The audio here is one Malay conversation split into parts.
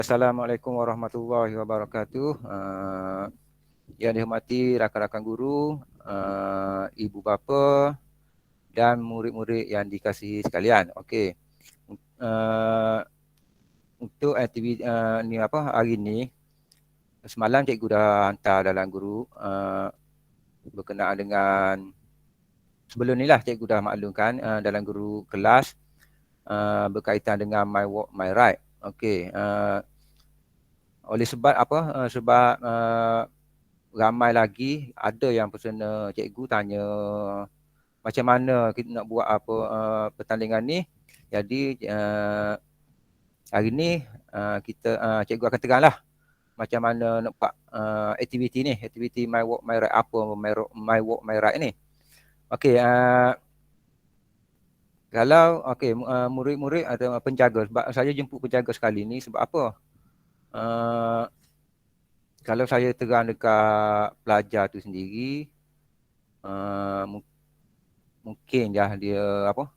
Assalamualaikum warahmatullahi wabarakatuh. Yang dihormati rakan-rakan guru, ibu bapa dan murid-murid yang dikasihi sekalian. Okey. Uh, untuk aktiviti hari ni, semalam cikgu dah hantar dalam guru berkenaan dengan sebelum ni lah cikgu dah maklumkan dalam guru kelas berkaitan dengan my walk my right. Okey. Oleh sebab apa? Sebab ramai lagi ada yang personal cikgu tanya macam mana kita nak buat apa pertandingan ni. Jadi hari ni cikgu akan teranglah macam mana nak buat aktiviti ni, aktiviti my walk my right. Apa my walk my right ni? Okey, kalau murid-murid atau penjaga, sebab saya jemput penjaga sekali ni sebab apa? Kalau saya terang dekat pelajar tu sendiri, mungkin dia apa,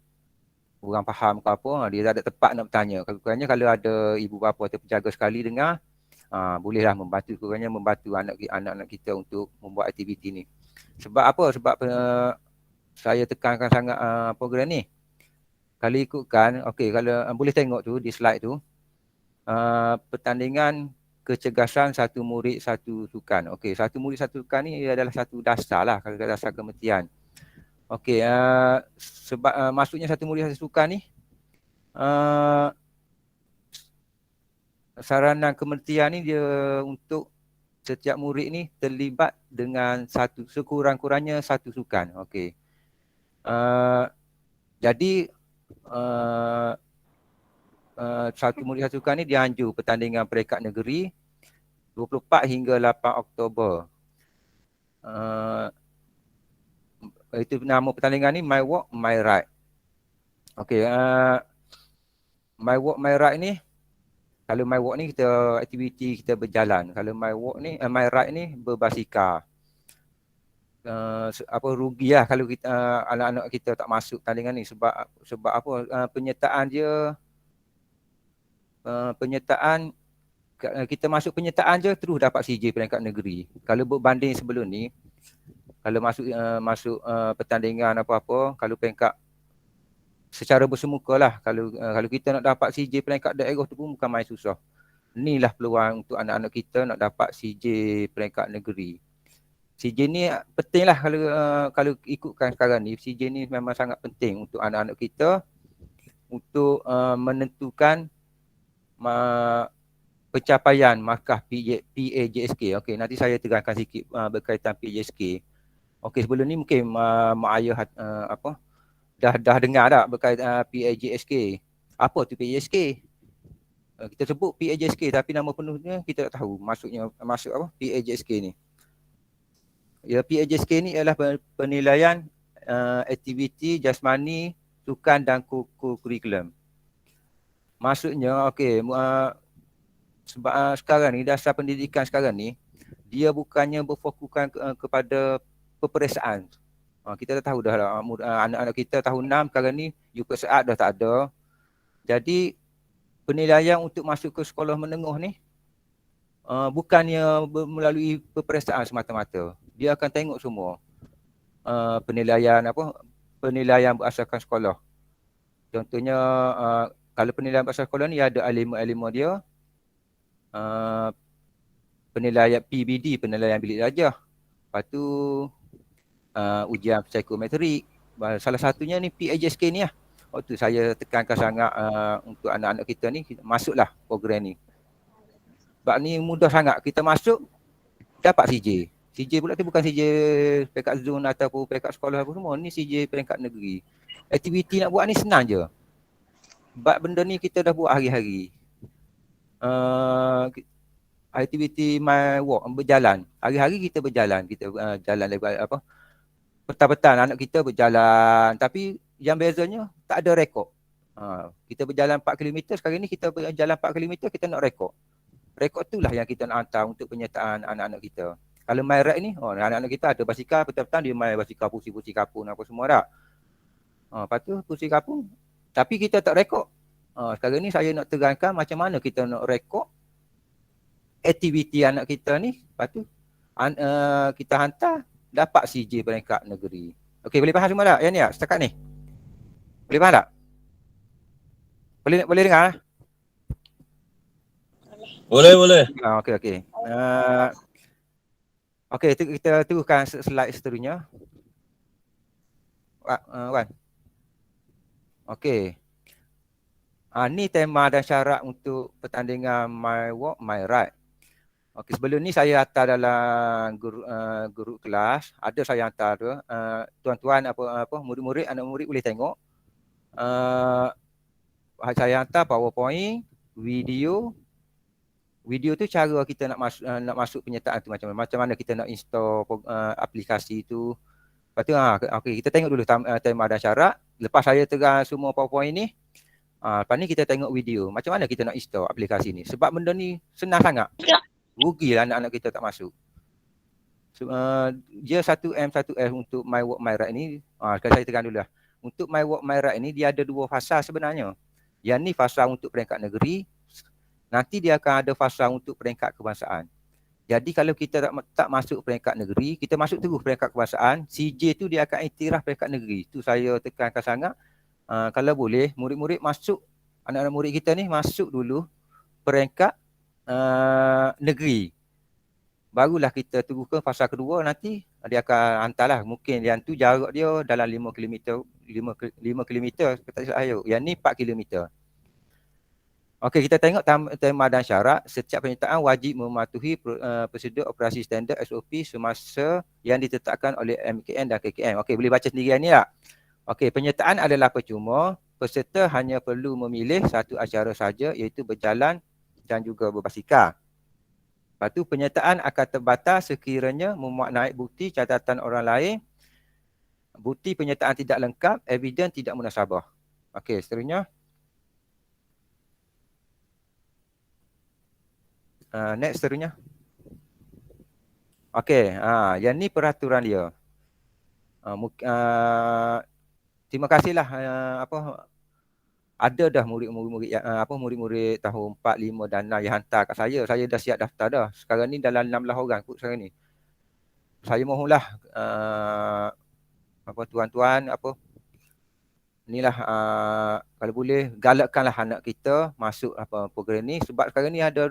kurang faham ke apa, dia tak ada tempat nak bertanya. Kurangnya kalau ada ibu bapa atau penjaga sekali dengar, bolehlah membantu anak-anak kita untuk membuat aktiviti ni. Sebab apa? Sebab saya tekankan sangat program ni. Kalau ikutkan, kalau boleh tengok tu di slide tu, pertandingan kecergasan satu murid satu sukan. Okey, satu murid satu sukan ni adalah satu dasar lah, kalau dasar kemetian. Okey, sebab maksudnya satu murid satu sukan ni, saranan kementerian ni dia untuk setiap murid ni terlibat dengan sekurang-kurangnya satu sukan. Okey. Jadi satu murid satu sukan ni dianjur pertandingan peringkat negeri 24 hingga 8 Oktober. Itu nama pertandingan ni My Walk My Right. Okey, My Walk My Right ni, kalau My Walk ni kita aktiviti kita berjalan. Kalau My Walk ni, My Right ni berbasikal. Apa rugi lah kalau kita anak-anak kita tak masuk pertandingan ni sebab apa, penyertaan dia, penyertaan kita masuk penyertaan je terus dapat CJ peringkat negeri. Kalau berbanding sebelum ni, kalau masuk pertandingan apa-apa, kalau peringkat secara bersemuka lah, kalau kita nak dapat CJ peringkat daerah tu pun bukan main susah. Inilah peluang untuk anak-anak kita nak dapat CJ peringkat negeri. CJ ni penting lah kalau ikutkan sekarang ni. CJ ni memang sangat penting untuk anak-anak kita untuk menentukan pencapaian markah PAJSK. Okey, nanti saya terangkan sikit berkaitan PAJSK. Okey, sebelum ni mungkin mak ayah dah dengar tak berkaitan PAJSK. Apa tu PAJSK? Kita sebut PAJSK tapi nama penuhnya kita tak tahu masuk apa PAJSK ni. Ya, PAJSK ni adalah penilaian aktiviti jasmani, sukan dan kurikulum. Maksudnya sebab sekarang ni dasar pendidikan sekarang ni dia bukannya berfokuskan kepada peperiksaan. Kita dah tahu dah lah, anak-anak kita tahun 6 sekarang ni UPSAT dah tak ada. Jadi penilaian untuk masuk ke sekolah menengah ni bukannya melalui peperiksaan semata-mata. Dia akan tengok semua penilaian berasaskan sekolah. Contohnya kalau penilaian berasaskan sekolah ni ada elima-elima dia, penilaian PBD, penilaian bilik darjah. Lepas tu ujian psikometrik. Salah satunya ni PAJSK ni lah. Waktu saya tekankan sangat untuk anak-anak kita ni, masuklah program ni. Sebab ni mudah sangat. Kita masuk, dapat CJ. CJ pula tu bukan CJ peringkat zon ataupun peringkat sekolah apa semua. Ni CJ peringkat negeri. Aktiviti nak buat ni senang je. Sebab benda ni kita dah buat hari-hari. Aktiviti my walk, berjalan. Hari-hari kita berjalan. Kita jalan lebar apa. Petang-petang anak kita berjalan. Tapi yang bezanya tak ada rekod. Kita berjalan 4 km. Sekarang ni kita berjalan 4 km, kita nak rekod. Rekod itulah yang kita nak hantar untuk penyertaan anak-anak kita. Kalau my ride ni, anak-anak kita ada basikal, petang-petang dia main basikal pusi-pusi kapur apa semua dah. Lepas tu pusi kapur, tapi kita tak rekod. Sekarang ni saya nak terangkan macam mana kita nak rekod aktiviti anak kita ni, lepas tu kita hantar, dapat CJ peringkat negeri. Okey, boleh faham semua tak yang ni tak? Setakat ni? Boleh faham tak? Boleh dengar? Boleh. Okey. Okey, kita teruskan slide seterusnya. Wan. Okey. Ni tema dan syarat untuk pertandingan My Walk My Ride. Okey, sebelum ni saya hantar dalam guru kelas, ada saya hantar tu, tuan-tuan apa murid-murid, anak murid boleh tengok. Saya hantar PowerPoint, video tu cara kita nak masuk penyertaan tu macam mana kita nak install aplikasi tu. Lepas tu okey, kita tengok dulu tema dan syarat. Lepas saya terang semua PowerPoint ni, lepas ni kita tengok video. Macam mana kita nak install aplikasi ni? Sebab benda ni senang sangat. Rugilah anak-anak kita tak masuk. Dia 1M, 1S untuk My Walk My Ride ni. Sekarang saya terang dulu lah. Untuk My Walk My Ride ni, dia ada 2 fasa sebenarnya. Yang ni fasa untuk peringkat negeri. Nanti dia akan ada fasa untuk peringkat kebangsaan. Jadi kalau kita tak masuk peringkat negeri, kita masuk terus peringkat kebangsaan, CJ tu dia akan iktiraf peringkat negeri. Tu saya tekankan sangat. Kalau boleh, murid-murid masuk, anak-anak murid kita ni masuk dulu peringkat negeri. Barulah kita tunggu ke fasa kedua, nanti dia akan hantarlah. Mungkin yang tu jarak dia dalam 5 km, 5 km kata saya. Yang ni 4 km. Okey, kita tengok tema dan syarat. Setiap penyertaan wajib mematuhi prosedur operasi standard SOP semasa yang ditetapkan oleh MKN dan KKM. Okey, boleh baca sendiri ni tak? Okey, penyertaan adalah percuma. Peserta hanya perlu memilih satu acara saja, iaitu berjalan dan juga berbasikal. Lepas tu penyertaan akan terbatas sekiranya memuat naik bukti catatan orang lain, bukti penyertaan tidak lengkap, eviden tidak munasabah. Okey, seterusnya. Next seterusnya. Okey, yang ni peraturan dia. Terima kasihlah ada dah murid-murid tahun 4, 5 dan 6 yang hantar kat saya. Saya dah siap daftar dah. Sekarang ni dalam 16 orang kot sekarang ni. Saya mohonlah tuan-tuan inilah kalau boleh galakkanlah anak kita masuk program ni, sebab sekarang ni ada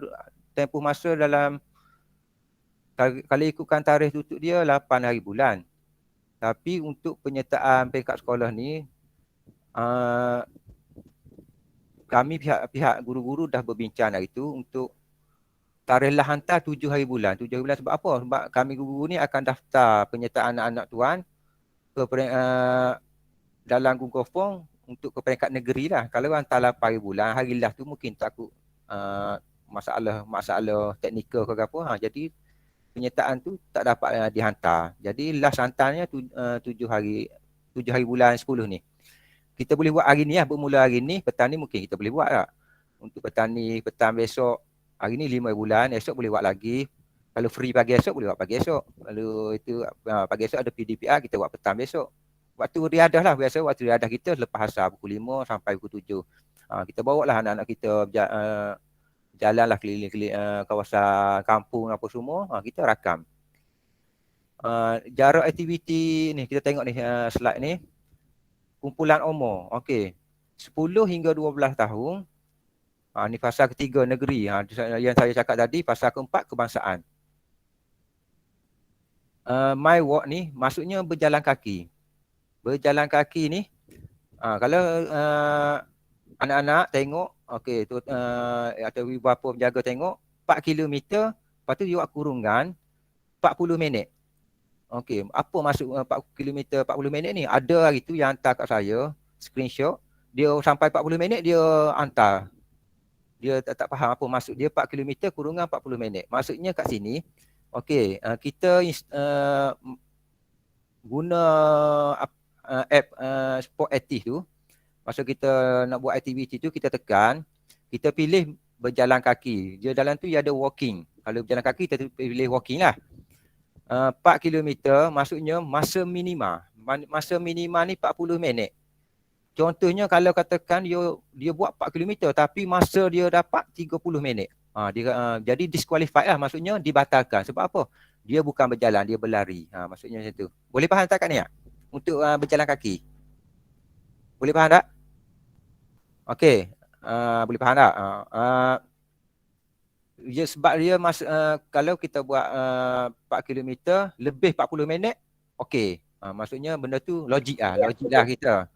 tempoh masa dalam, kalau ikutkan tarikh tutup dia 8 hari bulan. Tapi untuk penyertaan peringkat sekolah ni, kami pihak guru-guru dah berbincang hari tu untuk tarikh lah hantar 7 hari bulan. 7 hari bulan sebab apa? Sebab kami guru ni akan daftar penyertaan anak-anak tuan ke dalam Google Form untuk ke peringkat negeri lah. Kalau hantar 8 hari bulan, hari lah tu mungkin takut masalah teknikal ke apa. Jadi penyertaan tu tak dapat dihantar. Jadi last hantarnya 7 hari bulan 10 ni. Kita boleh buat hari ni lah, bermula hari ni, petang ni mungkin kita boleh buat tak. Untuk petang ni, petang besok, hari ni 5 bulan, esok boleh buat lagi. Kalau free pagi esok, boleh buat pagi esok. Kalau itu pagi esok ada PDPR, kita buat petang besok. Waktu riadah lah, biasa waktu riadah kita lepas asar pukul 5 sampai pukul 7. Kita bawa lah anak-anak kita jalanlah keliling-keliling kawasan kampung apa semua, kita rakam. Jarak aktiviti ni, kita tengok ni slide ni. Kumpulan umur, okey. 10 hingga 12 tahun. Ni fasa ketiga negeri. Yang saya cakap tadi, fasa keempat kebangsaan. My Walk ni maksudnya berjalan kaki. Berjalan kaki ni, kalau anak-anak tengok, okey, tu atau ibu bapa penjaga tengok 4 km, lepas tu dia buat kurungan 40 minit. Okey, apa maksud 4 km 40 minit ni? Ada hari tu yang hantar kat saya screenshot, dia sampai 40 minit dia hantar. Dia tak faham apa maksud dia 4 km kurungan 40 minit. Maksudnya kat sini, okey, kita guna app Sport Active tu. Masa kita nak buat aktiviti tu, kita tekan, kita pilih berjalan kaki. Dia dalam tu dia ada walking. Kalau berjalan kaki, kita pilih walking lah. 4 km maksudnya masa minima. Masa minima ni 40 minit. Contohnya kalau katakan dia buat 4 km tapi masa dia dapat 30 minit. Jadi disqualified lah, maksudnya dibatalkan. Sebab apa? Dia bukan berjalan, dia berlari. Maksudnya macam tu. Boleh faham tak Kak Nia? Untuk berjalan kaki. Boleh faham tak? Okey. Boleh faham tak? Sebab dia kalau kita buat 4 kilometer lebih 40 minit, okey. Maksudnya benda tu logik lah kita.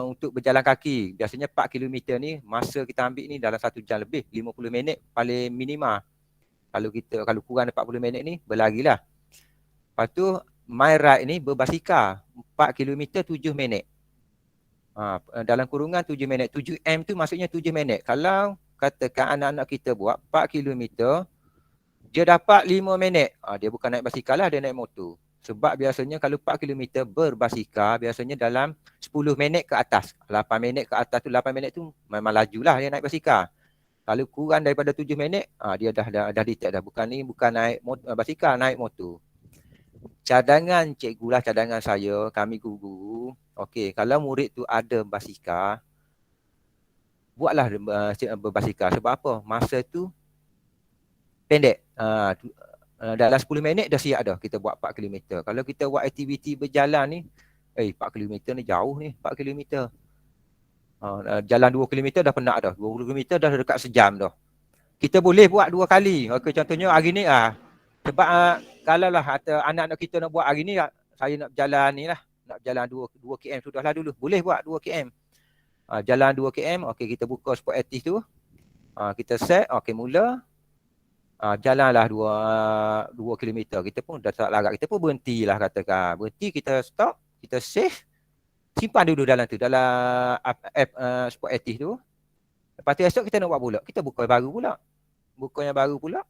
Untuk berjalan kaki, biasanya 4 kilometer ni masa kita ambil ni dalam 1 jam lebih, 50 minit paling minima. Kalau kurang 40 minit ni berlarilah. Lepas tu my ride ni berbasikal 4 kilometer 7 minit. Dalam kurungan 7 minit. 7M tu maksudnya 7 minit. Kalau katakan anak-anak kita buat 4 kilometer, dia dapat 5 minit. Dia bukan naik basikal lah, dia naik motor. Sebab biasanya kalau 4 kilometer berbasikal, biasanya dalam 10 minit ke atas. 8 minit ke atas tu, 8 minit tu memang laju lah dia naik basikal. Kalau kurang daripada 7 minit, dia dah detect dah. Bukan naik basikal, naik motor. Cadangan cikgu lah, cadangan saya, kami guru. Okey, kalau murid tu ada basikal, buatlah berbasikal. Sebab apa? Masa tu pendek. Dalam 10 minit dah siap dah kita buat 4 kilometer. Kalau kita buat aktiviti berjalan ni, 4 kilometer ni jauh ni, 4 kilometer. Jalan 2 kilometer dah penat dah. 2 kilometer dah dekat sejam dah. Kita boleh buat 2 kali. Okey, contohnya hari ni sebab kalau lah anak-anak kita nak buat hari ni, saya nak berjalan ni lah. Nak berjalan 2 km sudahlah dulu. Boleh buat 2 km. Jalan 2 km, okey kita buka sport aktif tu. Kita set, okey mula. Jalanlah 2 kilometer. Kita pun dah tak larat. Kita pun berhentilah katakan. Berhenti, kita stop, kita save. Simpan dulu dalam tu, dalam app sport aktif tu. Lepas tu esok kita nak buat pula. Kita buka baru pula. Buka yang baru pula.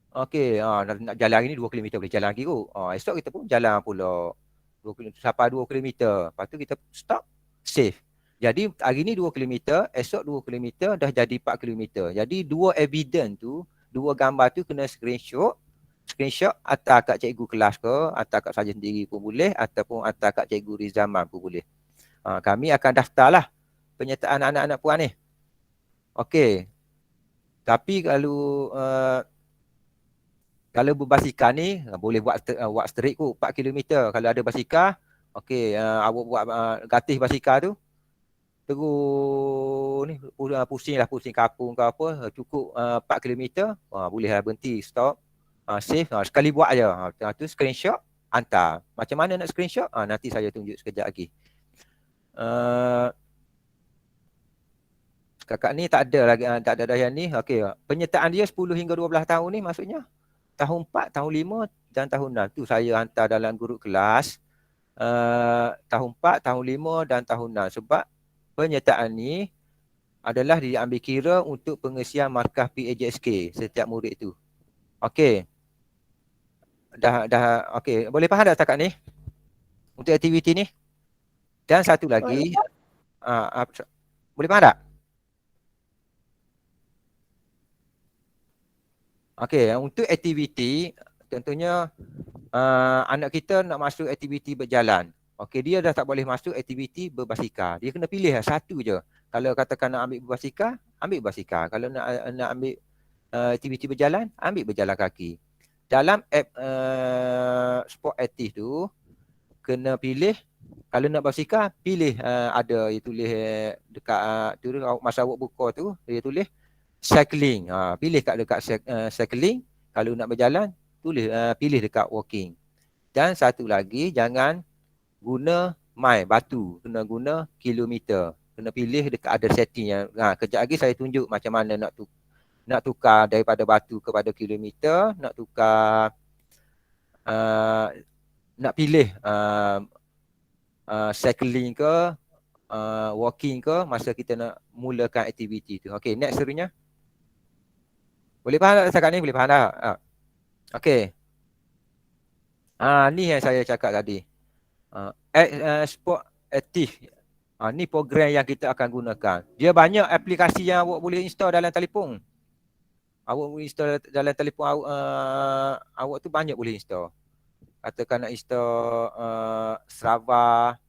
Okey, nak jalan hari ni 2 km boleh jalan lagi kot. Esok kita pun jalan pula 2 km, sampai 2 km. Lepas tu kita stop, save. Jadi hari ni 2 km, esok 2 km dah jadi 4 km. Jadi dua evidence tu, dua gambar tu kena screenshot hantar kat cikgu kelas ke, hantar kat saya sendiri pun boleh, ataupun hantar kat cikgu Rizaman pun boleh. Kami akan daftarlah penyertaan anak-anak puan ni. Okey. Tapi kalau berbasikal ni boleh buat straight kot 4 km. Kalau ada basikal, okey, awak buat gatih basikal tu. Terus ni pusing kapung ke apa, cukup 4 km, boleh lah berhenti, stop, save, sekali buat aje. Tu screenshot hantar. Macam mana nak screenshot? Nanti saya tunjuk sekejap lagi. Kakak ni tak ada lagi, tak ada dah yang ni. Okey, penyertaan dia 10 hingga 12 tahun ni maksudnya tahun 4, tahun 5 dan tahun 6 tu saya hantar dalam guru kelas. Tahun 4, tahun 5 dan tahun 6 sebab penyertaan ni adalah diambil kira untuk pengisian markah PAJSK setiap murid tu. Okey. Dah okey, boleh faham tak setakat ni? Untuk aktiviti ni. Dan satu lagi, boleh faham tak? Okey, untuk aktiviti tentunya anak kita nak masuk aktiviti berjalan. Okey, dia dah tak boleh masuk aktiviti berbasikal. Dia kena pilih satu je. Kalau katakan nak ambil berbasikal, ambil berbasikal. Kalau nak ambil aktiviti berjalan, ambil berjalan kaki. Dalam app sport aktif tu, kena pilih, kalau nak berbasikal, pilih ada dia tulis dekat masa awak buka tu, dia tulis cycling. Pilih kat dekat cycling. Kalau nak berjalan, pilih dekat walking. Dan satu lagi, jangan guna batu, kena guna kilometer. Kena pilih dekat ada setting yang kejap lagi saya tunjuk macam mana nak tukar daripada batu kepada kilometer, nak tukar nak pilih cycling ke walking ke masa kita nak mulakan aktiviti tu. Okey, next seterusnya. Boleh faham tak setakat ni? Boleh faham tak? Okey. Ni yang saya cakap tadi. Sport aktif. Ni program yang kita akan gunakan. Dia banyak aplikasi yang awak boleh install dalam telefon. Awak boleh install dalam telefon awak tu banyak boleh install. Katakan nak install Strava,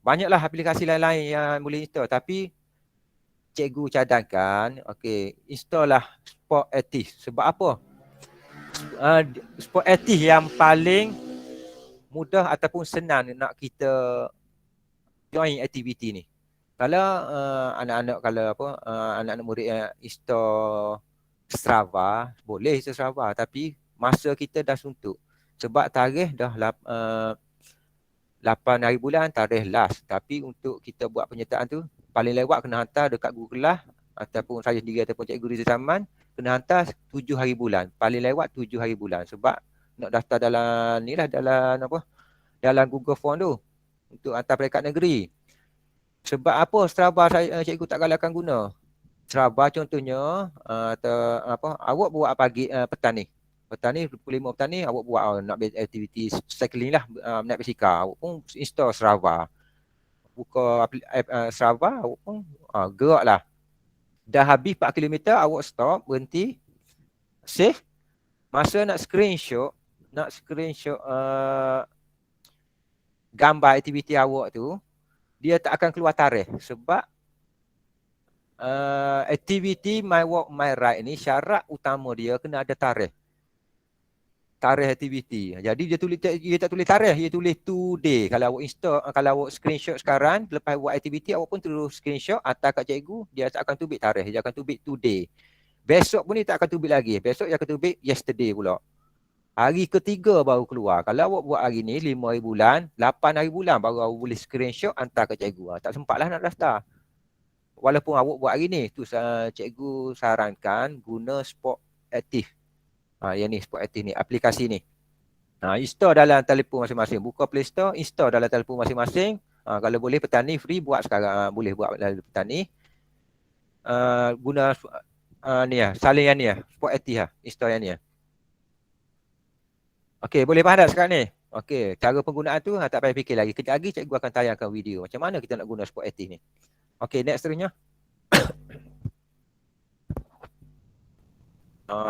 banyaklah aplikasi lain-lain yang boleh install. Tapi cikgu cadangkan, okey, install lah Sport Active. Sebab apa? Sport Active yang paling mudah ataupun senang nak kita join aktiviti ni. Kalau anak-anak kalau apa anak-anak murid yang install Strava, boleh install Strava, tapi masa kita dah suntuk. Sebab tarikh dah 8 hari bulan, tarikh last. Tapi untuk kita buat penyertaan tu, paling lewat kena hantar dekat Google lah, ataupun saya sendiri ataupun Cikgu Rizal Zaman, kena hantar 7 hari bulan. Paling lewat 7 hari bulan. Sebab nak daftar dalam ni lah, dalam apa, dalam Google Form tu untuk hantar peringkat negeri. Sebab apa Strava saya cikgu tak galakkan guna? Strava contohnya awak buat pagi petang ni. Petang ni pukul 5 petang ni awak buat nak aktiviti cycling lah, naik basikal. Awak pun install Strava. Buka Strava, awak pun gerak lah. Dah habis 4 km awak stop, berhenti, save. Masa nak screenshot gambar aktiviti awak tu, dia tak akan keluar tarikh sebab aktiviti My Walk My Ride ni syarat utama dia kena ada tarikh aktiviti. Jadi dia tak tulis tarikh, dia tulis today. Kalau awak install, kalau awak screenshot sekarang lepas buat aktiviti, awak pun terus screenshot hantar kat cikgu, dia tak akan tubik tarikh, dia akan tubik today. Besok pun dia tak akan tubik lagi. Besok dia akan tubik yesterday pula. Hari ketiga baru keluar. Kalau awak buat hari ni 5 hari bulan, 8 hari bulan baru awak boleh screenshot hantar ke cikgu. Tak sempatlah nak daftar. Walaupun awak buat hari ni, tu cikgu sarankan guna Sport Active. Yang ni Sport Active ni, aplikasi ni. Install dalam telefon masing-masing. Buka Play Store, install dalam telefon masing-masing. Kalau boleh petang ni free, buat sekarang. Boleh buat dalam petang ni. Guna ni lah, salin yang ni lah. Sport Active lah, install yang ni lah. Okey, boleh faham tak sekarang ni? Okey, cara penggunaan tu tak payah fikir lagi. Kejap lagi cikgu akan tayangkan video macam mana kita nak guna Sport Active ni. Okey, next seterusnya.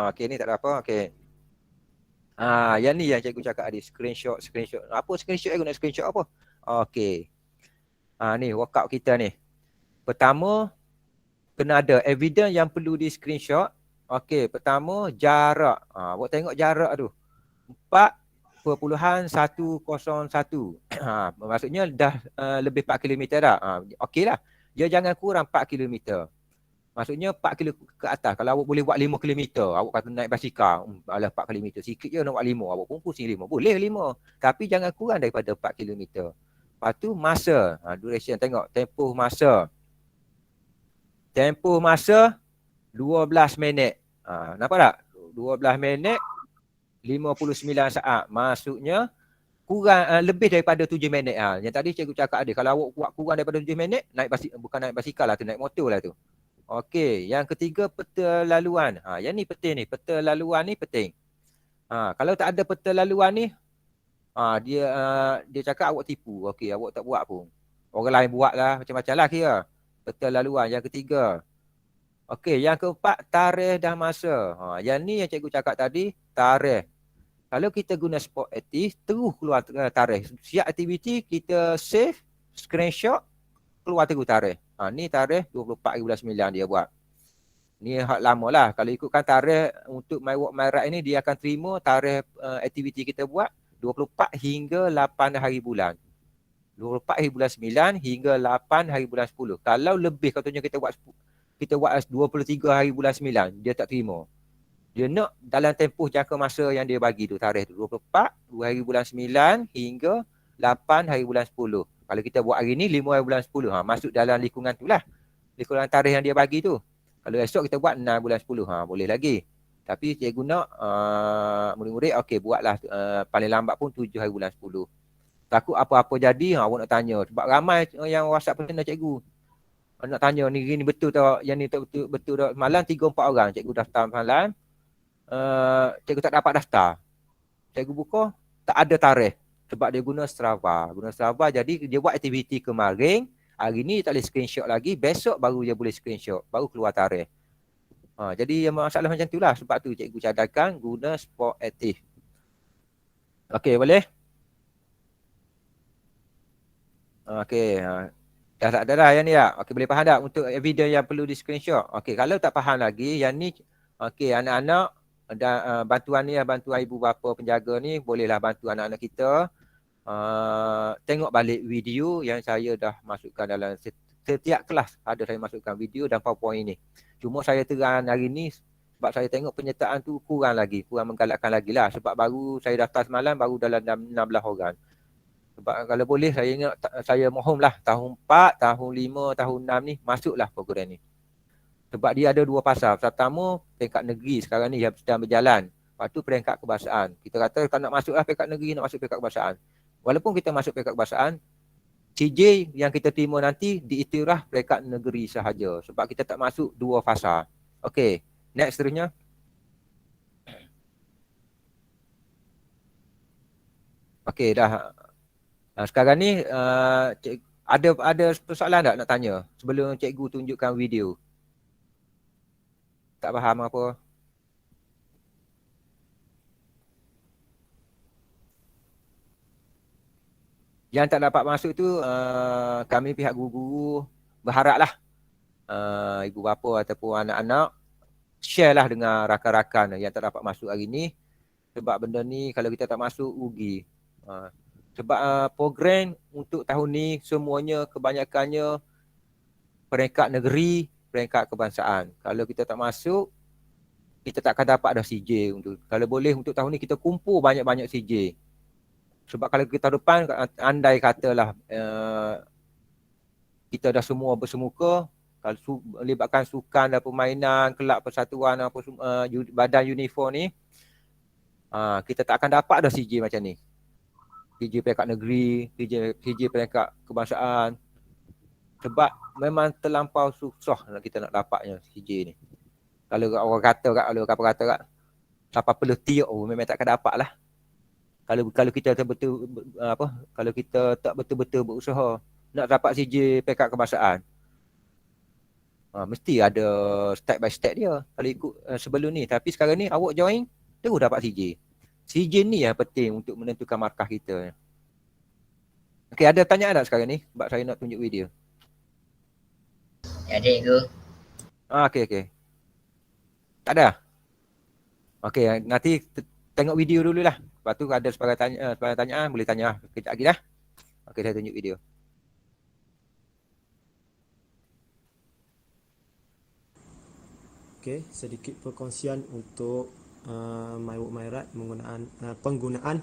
Okey, ni tak ada apa. Okey. Yang ni yang cikgu cakap tadi, screenshot. Apa screenshot guna screenshot apa? Okey. Ni workout kita ni. Pertama, kena ada evidence yang perlu di screenshot. Okey, pertama jarak. Buat tengok jarak tu. 4.101. Maksudnya dah lebih 4 km dah. Okey lah. Dia jangan kurang 4 km. Maksudnya 4 km ke atas. Kalau awak boleh buat 5 km, awak kata naik basikal, alah 4 km. Sikit je nak buat 5. Awak pun pusing 5. Boleh 5. Tapi jangan kurang daripada 4 km. Lepas tu masa. Duration. Tengok tempoh masa. Tempoh masa 12 minit. Nampak tak? 12 minit 59 saat. Maksudnya kurang lebih daripada 7 minit. Yang tadi cikgu cakap ada, kalau awak buat kurang daripada 7 minit, bukan naik basikal lah tu, naik motor lah tu. Okey, yang ketiga peta laluan. Yang ni penting ni, peta laluan ni penting. Kalau tak ada peta laluan ni, dia cakap awak tipu. Okey, awak tak buat pun. Orang lain buat lah, macam-macam lah kira. Peta laluan yang ketiga. Okey, yang keempat, tarikh dan masa. Yang ni yang cikgu cakap tadi, tarikh. Kalau kita guna Sport Active, terus keluar tarikh. Siap aktiviti, kita save, screenshot, keluar terus tarikh. Ni tarikh 24/9 dia buat. Ni hak lama lah. Kalau ikutkan tarikh untuk My Walk My Ride ni, dia akan terima tarikh aktiviti kita buat 24 hingga 8 hari bulan. 24 hari bulan 9 hingga 8 hari bulan 10. Kalau lebih katanya kita buat 23 hari bulan 9, dia tak terima. Dia nak dalam tempoh jangka masa yang dia bagi tu, tarikh tu 24 hari bulan 9 hingga 8 hari bulan 10. Kalau kita buat hari ni 5 hari bulan 10, masuk dalam lingkungan tu lah. Lingkungan tarikh yang dia bagi tu. Kalau esok kita buat 6 bulan 10, boleh lagi. Tapi cikgu nak murid-murid, okey buatlah paling lambat pun 7 hari bulan 10. Takut apa-apa jadi, awak nak tanya. Sebab ramai yang WhatsApp personal cikgu. Nak tanya ni betul tak, yang ni tak betul tak. Malam 3-4 orang cikgu daftar malam. Cikgu tak dapat daftar. Cikgu buka, tak ada tarikh. Sebab dia guna Strava. Jadi dia buat aktiviti kemarin. Hari ni tak boleh screenshot lagi. Besok baru dia boleh screenshot. Baru keluar tarikh. Jadi masalah macam tu lah. Sebab tu cikgu cadangkan guna Sport Active. Okey, boleh? Okey. Dah tak ada dah yang ni tak? Okey, boleh faham tak untuk evidence yang perlu di screenshot? Okey, kalau tak faham lagi yang ni, okey, anak-anak dan bantuan ni, bantuan ibu bapa penjaga ni bolehlah bantu anak-anak kita tengok balik video yang saya dah masukkan dalam setiap kelas ada saya masukkan video dan PowerPoint ni. Cuma saya terang hari ni sebab saya tengok penyertaan tu kurang menggalakkan lagi lah sebab baru saya daftar semalam baru dalam 16 orang. Sebab kalau boleh saya ingat, saya mohonlah tahun 4, tahun 5, tahun 6 ni masuklah program ni. Sebab dia ada dua pasal. Pertama, peringkat negeri sekarang ni yang sedang berjalan. Lepas tu peringkat kebangsaan. Kita kata kalau nak masuklah peringkat negeri, nak masuk peringkat kebangsaan. Walaupun kita masuk peringkat kebangsaan, CJ yang kita terima nanti diiktiraf peringkat negeri sahaja. Sebab kita tak masuk dua fasa. Okey, next seterusnya. Okey, dah. Sekarang ni ada persoalan tak nak tanya sebelum cikgu tunjukkan video? Tak faham apa? Yang tak dapat masuk tu kami pihak guru-guru berharaplah ibu bapa ataupun anak-anak share lah dengan rakan-rakan yang tak dapat masuk hari ni. Sebab benda ni kalau kita tak masuk rugi. Sebab program untuk tahun ni semuanya kebanyakannya peringkat negeri, peringkat kebangsaan. Kalau kita tak masuk, kita tak akan dapat dah CJ. Kalau boleh untuk tahun ni kita kumpul banyak-banyak CJ. Sebab kalau kita depan, andai katalah kita dah semua bersemuka, kalau melibatkan sukan dan permainan, kelab persatuan, badan uniform ni, kita tak akan dapat dah CJ macam ni. CJ peringkat negeri, CJ peringkat kebangsaan. Sebab memang terlampau susah kita nak dapatnya CJ ni. Kalau orang kata kalau apa kata siapa perlu tiok memang tak akan dapat lah. Kalau kita betul kalau kita tak betul-betul berusaha nak dapat CJ peringkat kebangsaan. Mesti ada step by step dia kalau ikut sebelum ni. Tapi sekarang ni awak join terus dapat CJ. CJ ni yang penting untuk menentukan markah kita. Okey, ada pertanyaan tak sekarang ni? Sebab saya nak tunjuk video. Ya, cikgu. Okey. Tak ada? Okey, nanti tengok video dululah. Lepas tu ada sebarang tanyaan, boleh tanya kejap lagi dah. Okey, saya tunjuk video. Okey, sedikit perkongsian untuk My Work My Right penggunaan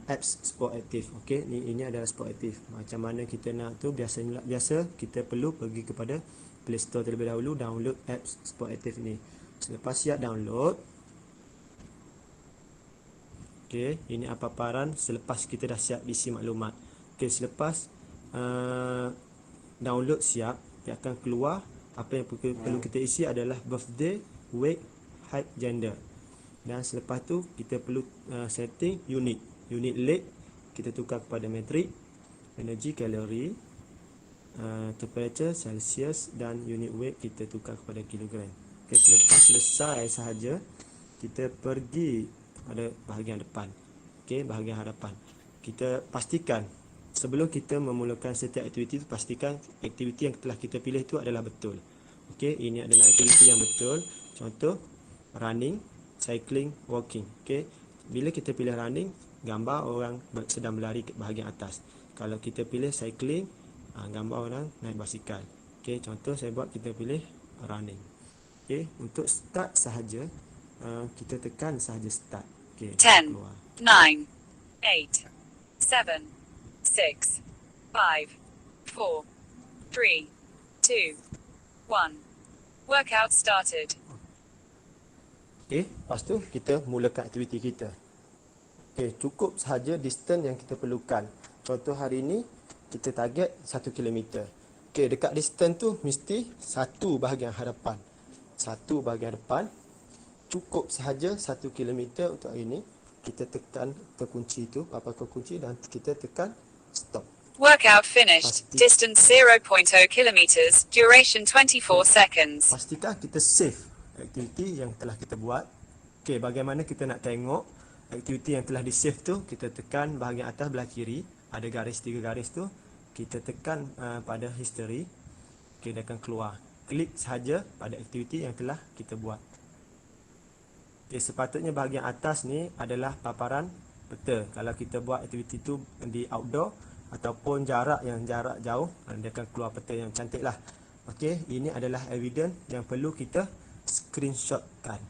apps Sport Active. Okey, ini adalah Sport Active. Macam mana kita nak tu biasa kita perlu pergi kepada Play Store terlebih dahulu, download apps Sport Active ni. Selepas siap download, okey, ini paparan selepas kita dah siap isi maklumat. Okey, selepas download siap, dia akan keluar apa yang perlu kita isi adalah birthday, weight, height, gender. Dan selepas tu kita perlu setting unit lead kita tukar kepada metrik, energy, kalori, temperature, celsius, dan unit weight kita tukar kepada kilogram. Okay, selepas selesai sahaja kita pergi pada bahagian depan. Okay, bahagian hadapan. Kita pastikan sebelum kita memulakan setiap aktiviti, pastikan aktiviti yang telah kita pilih itu adalah betul. Okey, ini adalah aktiviti yang betul. Contoh, running, cycling, walking. Okey, bila kita pilih running, gambar orang sedang berlari ke bahagian atas. Kalau kita pilih cycling, gambar orang naik basikal. Okey, contoh saya buat kita pilih running. Okey, untuk start sahaja, kita tekan sahaja start. Okey, 10, 9, 8, 7, 6, 5, 4, 3, 2, 1. Workout started. Okey, lepas tu kita mulakan aktiviti kita. Okey, cukup sahaja distance yang kita perlukan. Contoh hari ini kita target 1 km. Okey, dekat distance tu mesti satu bahagian hadapan. Satu bahagian depan. Cukup sahaja 1 km untuk hari ini. Kita tekan terkunci tu, papan kunci dan kita tekan stop. Workout finished. Distance 0.0 kilometers. Duration 24 seconds. Pastikan kita save aktiviti yang telah kita buat. Okey, bagaimana kita nak tengok aktiviti yang telah di save tu? Kita tekan bahagian atas belah kiri, ada garis 3 garis tu. kita tekan pada history, okay, dia akan keluar. Klik sahaja pada aktiviti yang telah kita buat. Okay, sepatutnya bahagian atas ni adalah paparan peta. Kalau kita buat aktiviti tu di outdoor ataupun jarak jauh, dia akan keluar peta yang cantik lah. Okey, ini adalah evidence yang perlu kita screenshotkan.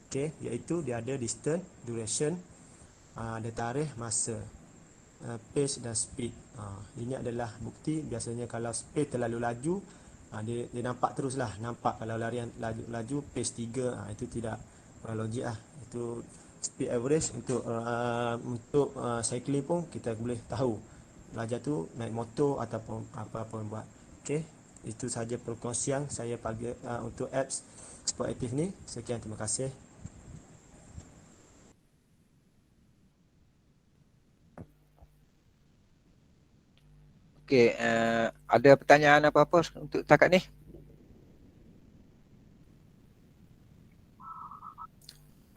Okey, iaitu dia ada distance, duration, ada tarikh, masa, pace dan speed. Ini adalah bukti. Biasanya kalau speed terlalu laju, dia nampak terus lah. Nampak kalau larian laju pace 3, itu tidak logik lah. Itu speed average untuk cycling pun kita boleh tahu pelajar tu naik motor ataupun apa-apa buat. Okey, itu sahaja perkongsian saya pagi untuk apps Sport Active ni. Sekian, terima kasih. Okey, ada pertanyaan apa-apa untuk setakat ni?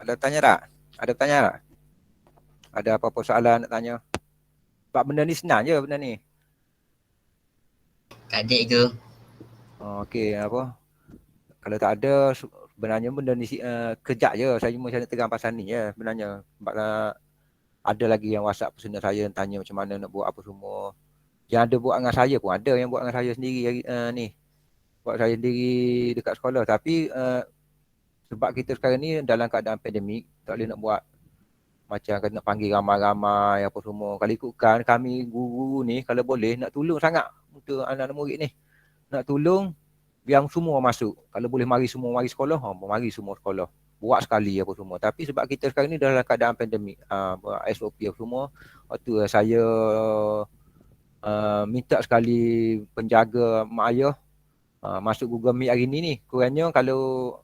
Ada tanya tak? Ada tanya tak? Ada apa-apa soalan nak tanya? Sebab benda ni senang je benda ni. Tak ada ke? Okey, apa? Kalau tak ada, sebenarnya benda ni kejap je. Saya cuma nak tegang pasal ni je sebenarnya. Sebab ada lagi yang WhatsApp personal saya yang tanya macam mana nak buat apa semua. Yang ada buat dengan saya pun ada yang buat dengan saya sendiri ni. Buat saya sendiri dekat sekolah. Tapi sebab kita sekarang ni dalam keadaan pandemik, tak boleh nak buat macam kena panggil ramai-ramai apa semua. Kalau ikutkan kami guru ni, kalau boleh nak tolong sangat untuk anak-anak murid ni. Nak tolong yang semua masuk. Kalau boleh mari semua mari sekolah, mari semua sekolah. Buat sekali apa semua. Tapi sebab kita sekarang ni dalam keadaan pandemik, SOP apa semua, waktu saya minta sekali penjaga mak ayah masuk Google Meet hari ni. Kurangnya kalau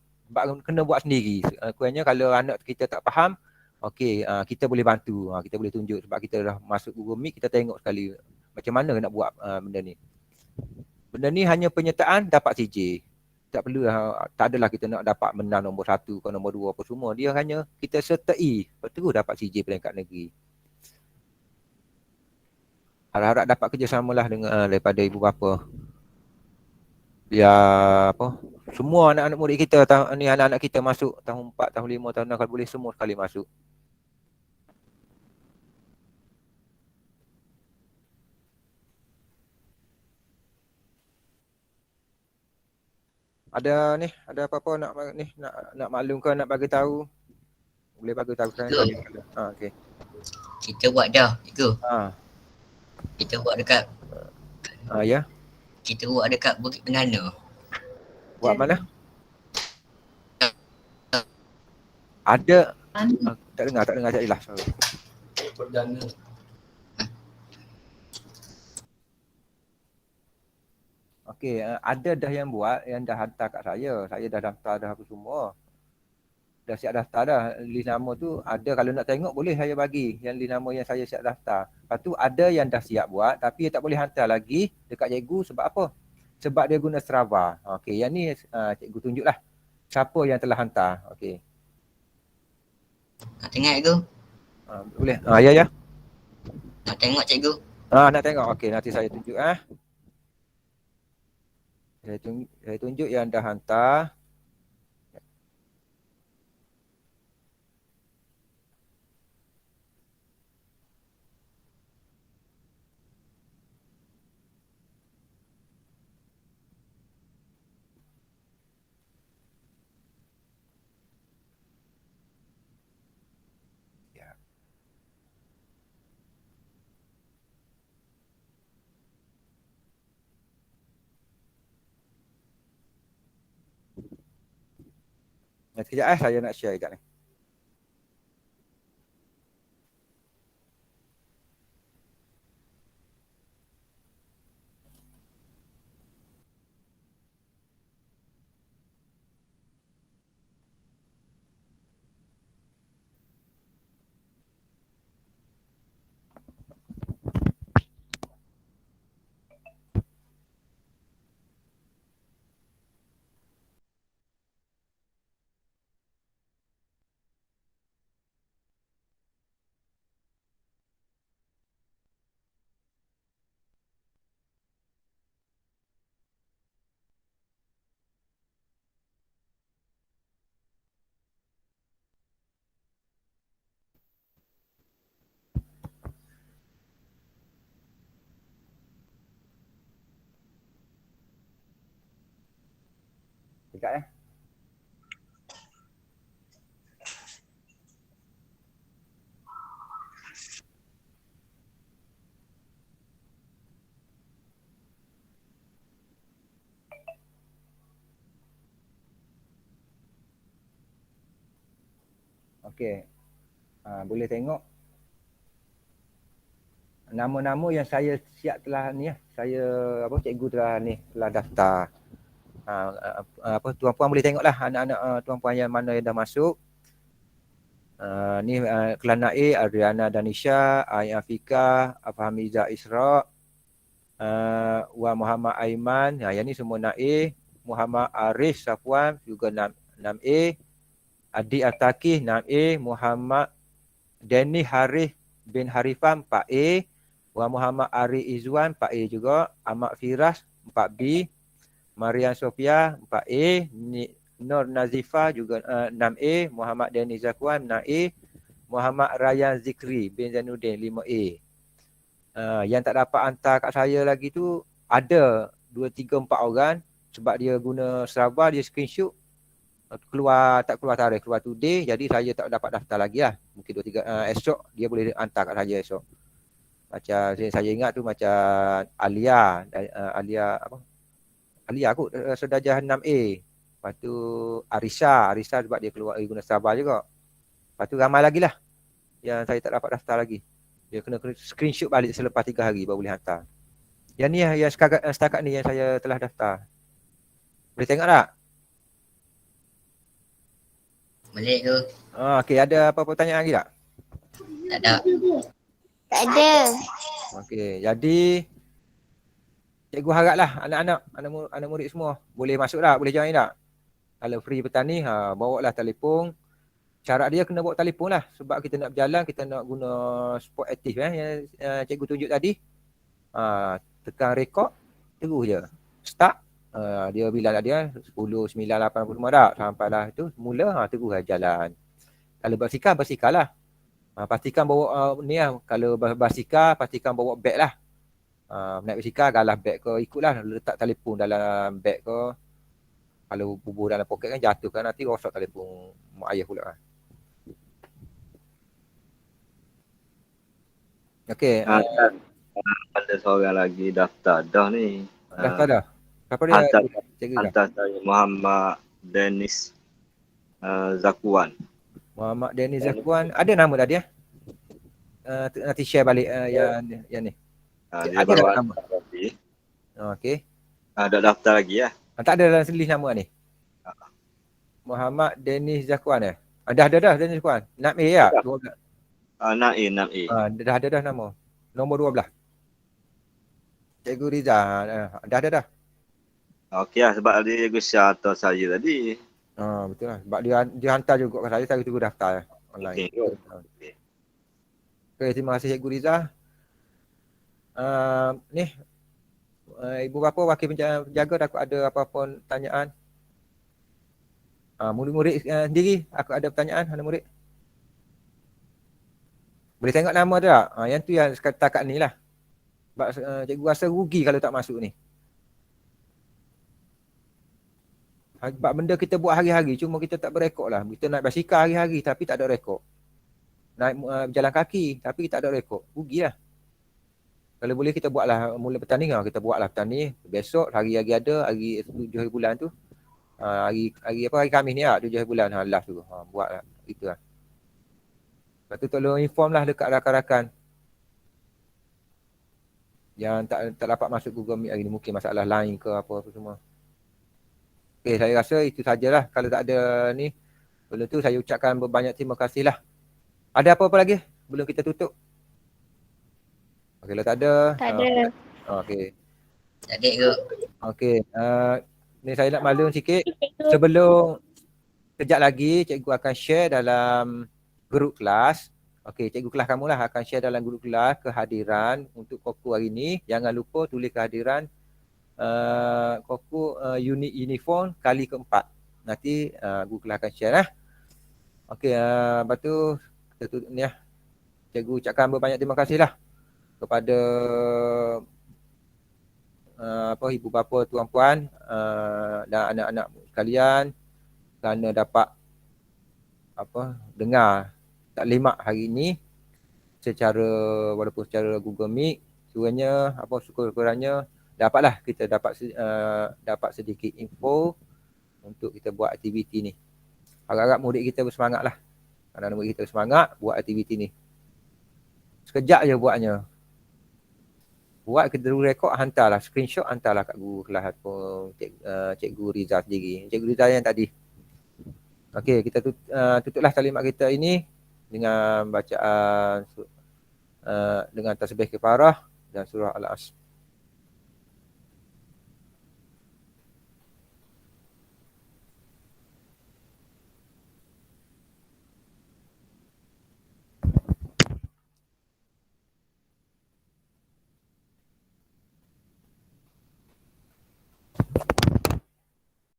kena buat sendiri. Kurangnya kalau anak kita tak faham, okey, kita boleh bantu. Kita boleh tunjuk sebab kita dah masuk Google Meet, kita tengok sekali macam mana nak buat benda ni. Benda ni hanya penyertaan dapat CJ. Tak perlu, tak adalah kita nak dapat menang nombor 1 ke nombor 2 apa semua. Dia hanya kita sertai, terus dapat CJ peringkat negeri. Harap-harap dapat kerjasama lah dengan daripada ibu bapa. Biar apa, semua anak-anak murid kita ni, anak-anak kita masuk tahun 4, tahun 5, tahun 6, kalau boleh semua sekali masuk. Ada ni, ada apa-apa nak maklum ke, nak bagi tahu? Boleh bagi tahu sekarang tadi. Okey. Kita buat dah, itu. Kita buat dekat Ya. Kita buat dekat Bukit Bernana. Buat mana? Ada. Tak dengar tak jelas. Perdana. Okey, ada dah yang buat, yang dah hantar kat saya. Saya dah daftar dah apa semua. Dah siap daftar dah. List nama tu ada, kalau nak tengok boleh saya bagi yang list nama yang saya siap daftar. Lepas tu ada yang dah siap buat tapi tak boleh hantar lagi dekat cikgu. Sebab apa? Sebab dia guna Strava. Okey, yang ni cikgu tunjuklah siapa yang telah hantar. Okey. Nak tengok cikgu? Boleh. Ya. Nak tengok cikgu? Nak tengok. Okey, nanti saya tunjuk Saya tunjuk yang dah hantar. Sekejap saya nak share sekejap ni. Sekejap ya. Okey. Boleh tengok nama-nama yang saya siap telah ni ya. Saya cikgu telah daftar. Tuan-puan boleh tengoklah anak-anak tuan-puan yang mana yang dah masuk. Ni kelana A, Adriana Danisha, Ain Afika, Afhamiza Isra, Wan Muhammad Aiman. Yang ni semua 6A. Muhammad Arif Safwan juga 6A. Adi Ataki 6A. Muhammad Denny Harith bin Harifah 4A. Wan Muhammad Ari Izwan 4A juga. Ahmad Firas 4B. Marian Sofia 4A. Nur Nazifa juga 6A. Muhammad Denny Zakwan 6A. Muhammad Ryan Zikri bin Zainuddin 5A. Yang tak dapat hantar kat saya lagi tu ada 2, 3, 4 orang. Sebab dia guna Strava, dia screenshot tak keluar tarikh, keluar today. Jadi saya tak dapat daftar lagi lah. Mungkin 2, 3 esok dia boleh hantar kat saya esok. Macam saya ingat tu macam Alia kot Sedajah 6A. Lepas tu Arisa sebab dia keluar guna Strava juga. Lepas tu ramai lagi lah yang saya tak dapat daftar lagi. Dia kena screenshot balik selepas 3 hari baru boleh hantar. Yang ni yang setakat ni yang saya telah daftar. Boleh tengok tak? Boleh tu. Okey, ada apa-apa pertanyaan lagi tak? Tak ada. Tak ada. Okey, jadi cikgu haraplah anak murid semua boleh masuk tak? Boleh join tak? Kalau free petang ni, bawa lah telefon. Syarat dia kena bawa telefon lah. Sebab kita nak berjalan, kita nak guna sport aktif yang cikgu tunjuk tadi. Tekan rekod, terus je. Start, dia bilang lah dia 10, 9, 8 semua dah. Sampailah tu, mula terus lah jalan. Kalau basikal lah. Pastikan bawa ni lah. Kalau basikal, pastikan bawa beg lah. Naik basikal, galah beg ke, ikutlah. Letak telefon dalam beg ke. Kalau bubuh dalam poket kan jatuh kan, nanti rosak telefon mak ayah pula kan. Okey. Ada seorang lagi daftar dah ni. Daftar dah? Siapa dia? Hantar saya Muhammad Dennis Zakwan. Muhammad Dennis Zakwan. Ada nama dah dia? Nanti share balik yang ni. Dia ada baru nama? lagi. Okey. Ada daftar lagi ya. Tak ada dalam list nama ni? Muhammad Dennis Zakwan Dah Dennis Zakwan. Nak A ya? 12. 6A. Dah ada nama. Nombor 12. Cikgu Riza. Dah. Okey lah sebab dia Gusya atau saya tadi. Betul lah. Sebab dia hantar juga ke saya tunggu daftar online. Okey, terima kasih Cikgu Riza. Ni Ibu bapa wakil penjaga aku ada apa-apa pertanyaan. Murid-murid sendiri aku ada pertanyaan anak murid. Boleh tengok nama tu tak? Yang tu yang setakat ni lah. Sebab cikgu rasa rugi kalau tak masuk ni. Sebab benda kita buat hari-hari cuma kita tak berekod lah. Kita naik basikal hari-hari tapi tak ada rekod. Naik berjalan kaki tapi tak ada rekod. Rugi lah. Kalau boleh kita buatlah mula petang ni, kita buatlah petang ni. Besok hari-hari ada, hari 7 hari bulan tu. Hari Khamis ni lah, 7 hari bulan last tu. Buatlah, itu lah. Lepas tu tolong inform lah dekat rakan-rakan yang tak dapat masuk Google Meet hari ni. Mungkin masalah lain ke apa semua. Okay, saya rasa itu sajalah. Kalau tak ada ni, sebelum tu saya ucapkan berbanyak terima kasih lah. Ada apa-apa lagi sebelum kita tutup? Okay, kalau tak ada. Tak ada. Okay. Tak ada ke? Okay. Ni saya nak maklum sikit. Sebelum kejap lagi, cikgu akan share dalam grup kelas. Okay, cikgu kelas kamu lah akan share dalam grup kelas kehadiran untuk Koku hari ni. Jangan lupa tulis kehadiran Koku unit uniform kali keempat. Nanti grup kelas akan share lah. Okay, lepas tu kita tutup ni lah. Cikgu ucapkan berbanyak terima kasih lah kepada ibu bapa, tuan puan dan anak-anak sekalian kerana dapat dengar taklimat hari ini secara walaupun secara Google Meet. Suranya syukur-syukurannya dapatlah kita dapat sedikit info untuk kita buat aktiviti ni. Harap-harap murid kita bersemangatlah. Anak-anak murid kita bersemangat buat aktiviti ni. Sekejap je buatnya. Buat kita dulu rekod, hantarlah screenshot, hantarlah kat guru kelas ataupun cikgu Rizal sendiri. Cikgu Rizal yang tadi. Okey, kita tutuplah taklimat kita ini dengan bacaan dengan tasbih kifarah dan surah Al-Asr.